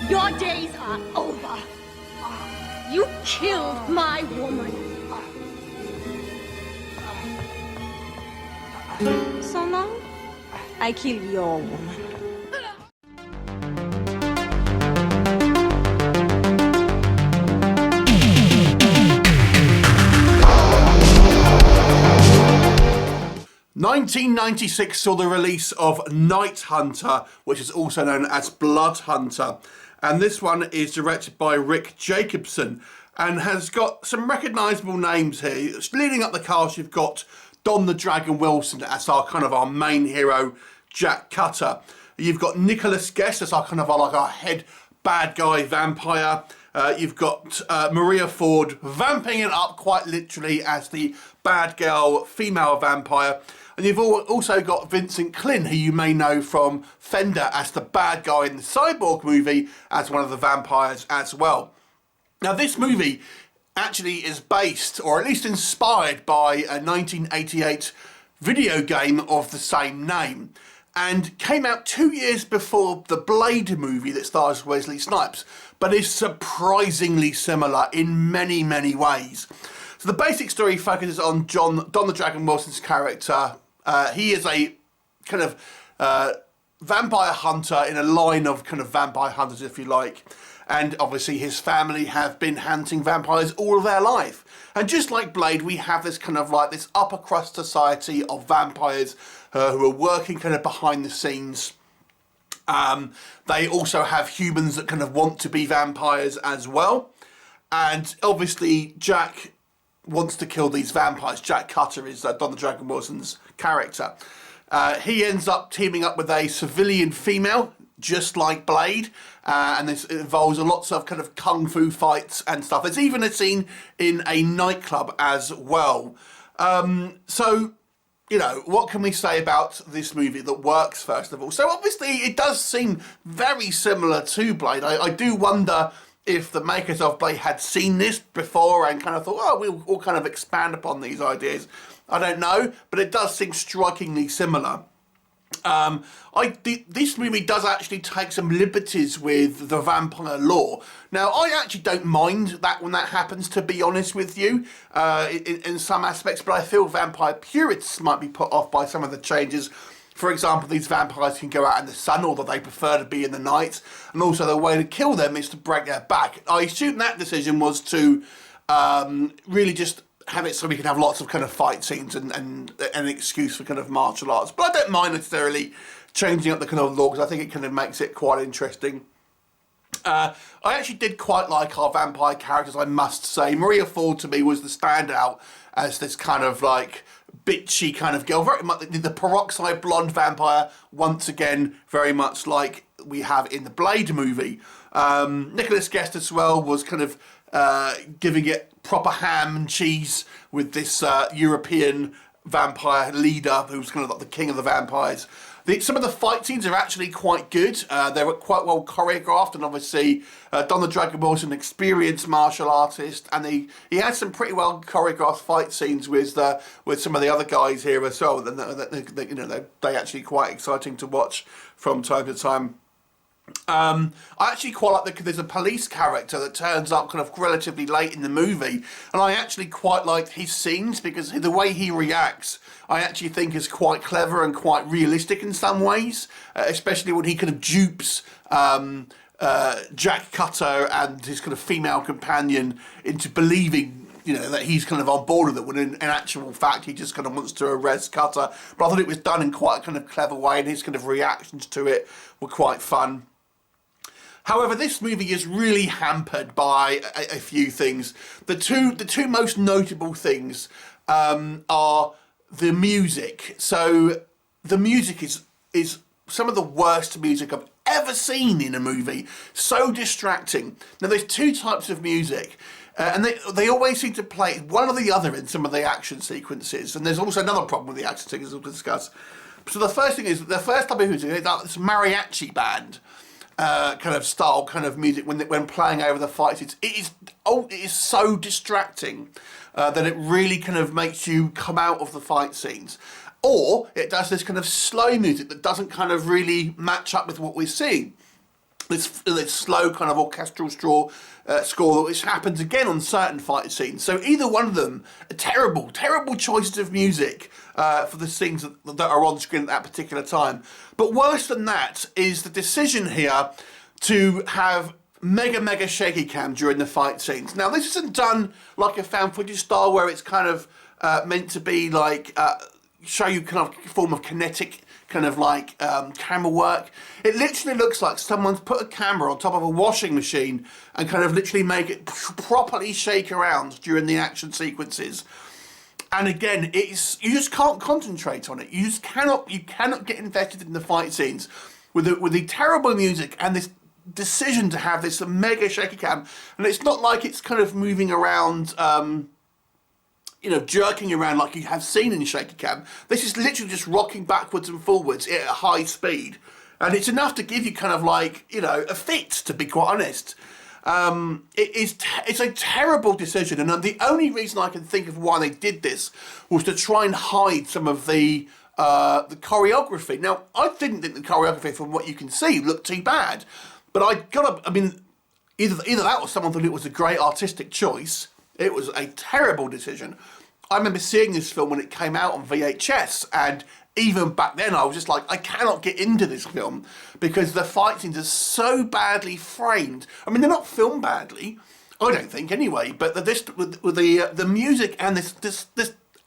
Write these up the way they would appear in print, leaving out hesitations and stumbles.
Your days are over. You killed my woman. So now, I kill your woman. 1996 saw the release of Night Hunter, which is also known as Blood Hunter. And this one is directed by Rick Jacobson and has got some recognisable names here. Leading up the cast, you've got Don the Dragon Wilson as our main hero, Jack Cutter. You've got Nicholas Guest as our head bad guy vampire. You've got Maria Ford vamping it up quite literally as the bad girl female vampire. And you've also got Vincent Klin, who you may know from Fender as the bad guy in the Cyborg movie as one of the vampires as well. Now this movie actually is based, or at least inspired, by a 1988 video game of the same name, and came out 2 years before the Blade movie that stars Wesley Snipes, but is surprisingly similar in many, many ways. So the basic story focuses on Don the Dragon Wilson's character. He is a vampire hunter in a line of vampire hunters, if you like. And obviously his family have been hunting vampires all of their life. And just like Blade, we have this this upper crust society of vampires who are working behind the scenes. They also have humans that want to be vampires as well. And obviously Jack wants to kill these vampires. Jack Cutter is Don the Dragon Wilson's character. He ends up teaming up with a civilian female, just like Blade, and this involves lots of kung fu fights and stuff. There's even a scene in a nightclub as well. So, what can we say about this movie that works, first of all? So obviously it does seem very similar to Blade. I do wonder if the makers of Blade had seen this before and thought, oh, we'll expand upon these ideas. I don't know, but it does seem strikingly similar. This movie does actually take some liberties with the vampire lore. Now, I actually don't mind that when that happens, to be honest with you, in some aspects, but I feel vampire purists might be put off by some of the changes. For example, these vampires can go out in the sun, although they prefer to be in the night, and also the way to kill them is to break their back. I assume that decision was to really just have it so we can have lots of fight scenes and an excuse for martial arts. But I don't mind necessarily changing up the lore, because I think it makes it quite interesting. I actually did quite like our vampire characters, I must say. Maria Ford to me was the standout as this bitchy girl, very much the peroxide blonde vampire, once again very much like we have in the Blade movie. Nicholas Guest as well was giving it proper ham and cheese with this European vampire leader who's like the king of the vampires. Some of the fight scenes are actually quite good. They were quite well choreographed, and obviously Don the Dragon Wilson, an experienced martial artist, and he had some pretty well choreographed fight scenes with some of the other guys here as well. They actually quite exciting to watch from time to time. I actually quite like there's a police character that turns up relatively late in the movie, and I actually quite like his scenes because the way he reacts I actually think is quite clever and quite realistic in some ways, especially when he dupes Jack Cutter and his female companion into believing that he's on board with it, when in actual fact he just wants to arrest Cutter. But I thought it was done in quite a clever way, and his reactions to it were quite fun. However, this movie is really hampered by a few things. The two most notable things are the music. So the music is some of the worst music I've ever seen in a movie. So distracting. Now, there's two types of music. And they always seem to play one or the other in some of the action sequences. And there's also another problem with the action sequences we'll discuss. So the first thing is, the first type of music is this mariachi band style music when playing over the fights. It is so distracting that it really makes you come out of the fight scenes. Or it does this slow music that doesn't really match up with what we're seeing. this slow kind of orchestral score, which happens again on certain fight scenes. So either one of them are terrible choices of music for the scenes that are on screen at that particular time. But worse than that is the decision here to have mega shaky cam during the fight scenes. Now this isn't done like a found footage style where it's kind of meant to be like show you kind of form of kinetic kind of like camera work. It literally looks like someone's put a camera on top of a washing machine and kind of literally make it properly shake around during the action sequences. And again, you just can't concentrate on it. You cannot get invested in the fight scenes with the terrible music and this decision to have this mega shaky cam. And it's not like it's kind of moving around, jerking around like you have seen in shaky cam. This is literally just rocking backwards and forwards at a high speed. And it's enough to give you kind of like, a fit, to be quite honest. It's a terrible decision, and the only reason I can think of why they did this was to try and hide some of the choreography. Now, I didn't think the choreography, from what you can see, looked too bad, but either that or someone thought it was a great artistic choice. It was a terrible decision. I remember seeing this film when it came out on VHS, and even back then I was just like, I cannot get into this film because the fight scenes are so badly framed. I mean, they're not filmed badly, I don't think anyway, but the music and this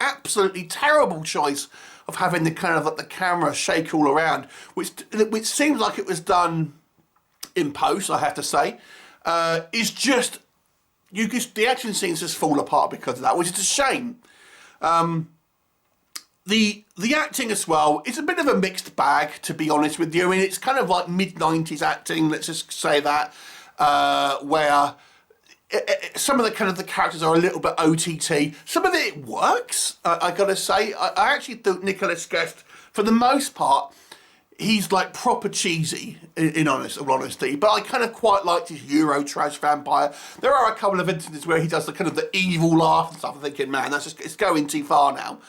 absolutely terrible choice of having the kind of like the camera shake all around, which seems like it was done in post, I have to say, is just, the action scenes just fall apart because of that, which is a shame. The acting as well is a bit of a mixed bag, to be honest with you. I mean, it's kind of like mid-90s acting, let's just say that, where some of the characters are a little bit OTT. Some of it works, I gotta say. I actually thought Nicholas Guest, for the most part, he's like proper cheesy, in all honesty, but I kind of quite liked his Euro trash vampire. There are a couple of instances where he does the kind of the evil laugh and stuff. I'm thinking, man, it's going too far now.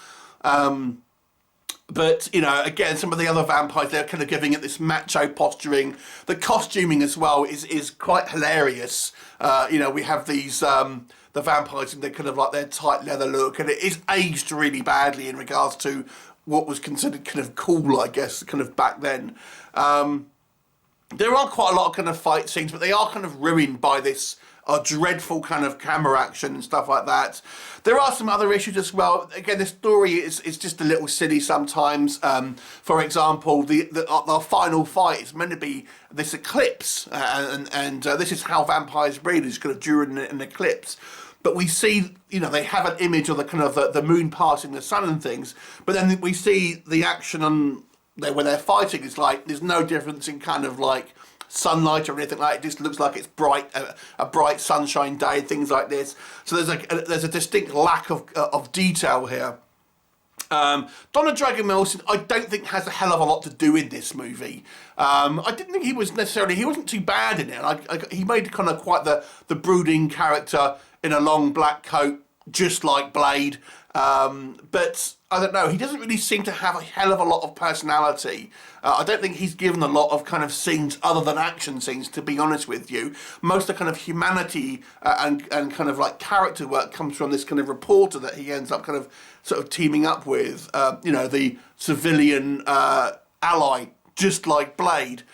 But, again, some of the other vampires, they're kind of giving it this macho posturing. The costuming as well is quite hilarious. We have these, the vampires in their kind of like their tight leather look, and it is aged really badly in regards to what was considered kind of cool, I guess, kind of back then. There are quite a lot of kind of fight scenes, but they are kind of ruined by this dreadful kind of camera action and stuff like that. There are some other issues as well. Again, the story is just a little silly sometimes. For example, the final fight is meant to be this eclipse, and this is how vampires breed, is kind of during an eclipse. But we see, they have an image of the kind of the moon passing the sun and things, but then we see the action on when they're fighting. It's like there's no difference in kind of like sunlight or anything like it. It just looks like it's a bright sunshine day, things like this. So there's a distinct lack of detail here. Donna Dragon-Wilson, I don't think has a hell of a lot to do in this movie. I didn't think he wasn't too bad in it. He made kind of quite the brooding character in a long black coat, just like Blade. But I don't know, he doesn't really seem to have a hell of a lot of personality. I don't think he's given a lot of kind of scenes other than action scenes, to be honest with you. Most of the kind of humanity and kind of like character work comes from this kind of reporter that he ends up kind of sort of teaming up with, the civilian ally, just like Blade.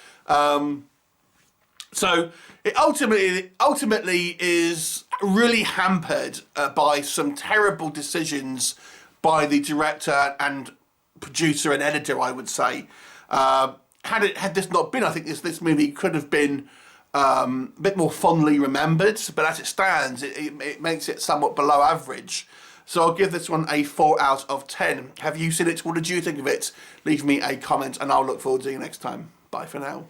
So it ultimately is really hampered by some terrible decisions by the director and producer and editor, I would say. Had this not been, I think this movie could have been a bit more fondly remembered, but as it stands, it makes it somewhat below average. So I'll give this one a 4 out of 10. Have you seen it? What did you think of it? Leave me a comment and I'll look forward to you next time. Bye for now.